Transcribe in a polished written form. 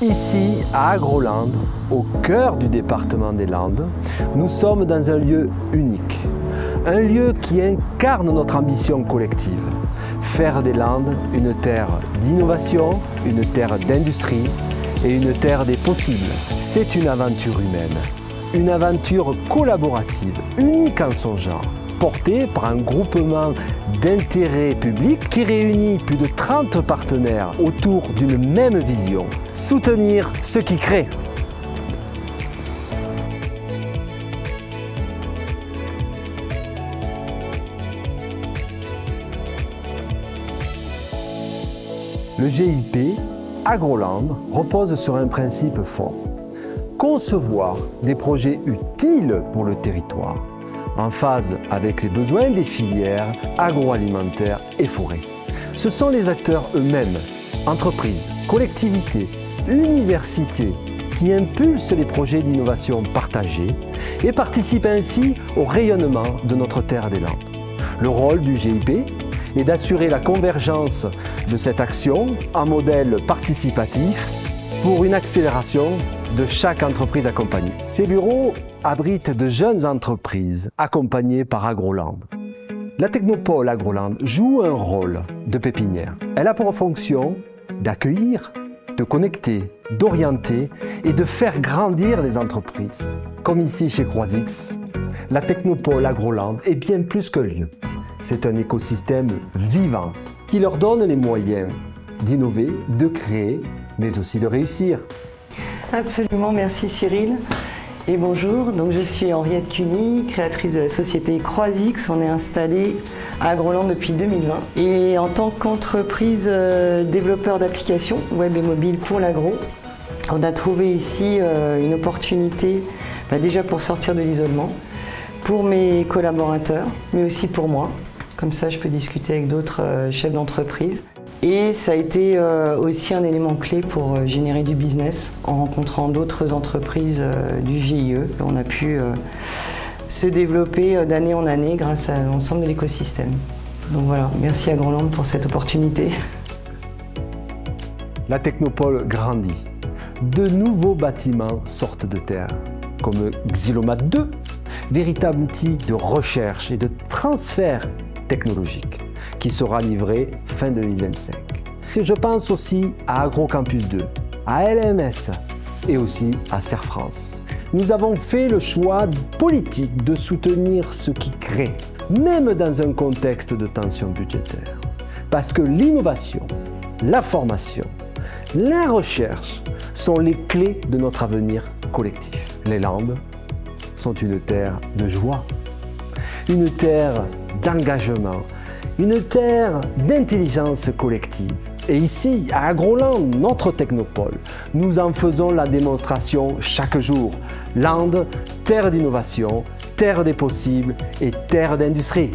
Ici, à Agroland, au cœur du département des Landes, nous sommes dans un lieu unique. Un lieu qui incarne notre ambition collective. Faire des Landes une terre d'innovation, une terre d'industrie et une terre des possibles. C'est une aventure humaine, une aventure collaborative, unique en son genre, portée par un groupement d'intérêt public qui réunit plus de 30 partenaires autour d'une même vision, soutenir ceux qui créent. Le GIP Agroland repose sur un principe fort: concevoir des projets utiles pour le territoire, en phase avec les besoins des filières agroalimentaires et forêts. Ce sont les acteurs eux-mêmes, entreprises, collectivités, universités, qui impulsent les projets d'innovation partagés et participent ainsi au rayonnement de notre terre des Landes. Le rôle du GIP est d'assurer la convergence de cette action en modèle participatif pour une accélération de chaque entreprise accompagnée. Ces bureaux abritent de jeunes entreprises accompagnées par Agroland. La Technopole Agroland joue un rôle de pépinière. Elle a pour fonction d'accueillir, de connecter, d'orienter et de faire grandir les entreprises. Comme ici chez Croisix, la Technopole Agroland est bien plus qu'un lieu. C'est un écosystème vivant qui leur donne les moyens d'innover, de créer, mais aussi de réussir. Absolument, merci Cyril. Et bonjour, donc je suis Henriette Cuny, créatrice de la société Croisix. On est installé à Agroland depuis 2020. Et en tant qu'entreprise développeur d'applications web et mobile pour l'agro, on a trouvé ici une opportunité déjà pour sortir de l'isolement, pour mes collaborateurs, mais aussi pour moi. Comme ça, je peux discuter avec d'autres chefs d'entreprise. Et ça a été aussi un élément clé pour générer du business en rencontrant d'autres entreprises du GIE. On a pu se développer d'année en année grâce à l'ensemble de l'écosystème. Donc voilà, merci à Agroland pour cette opportunité. La Technopole grandit. De nouveaux bâtiments sortent de terre, comme Xilomat 2, véritable outil de recherche et de transfert technologique, qui sera livré fin 2025. Et je pense aussi à AgroCampus 2, à LMS et aussi à Serre France. Nous avons fait le choix politique de soutenir ceux qui créent, même dans un contexte de tension budgétaire. Parce que l'innovation, la formation, la recherche sont les clés de notre avenir collectif. Les Landes sont une terre de joie, une terre d'engagement, une terre d'intelligence collective. Et ici, à Agroland, notre Technopole, nous en faisons la démonstration chaque jour. Landes, terre d'innovation, terre des possibles et terre d'industrie.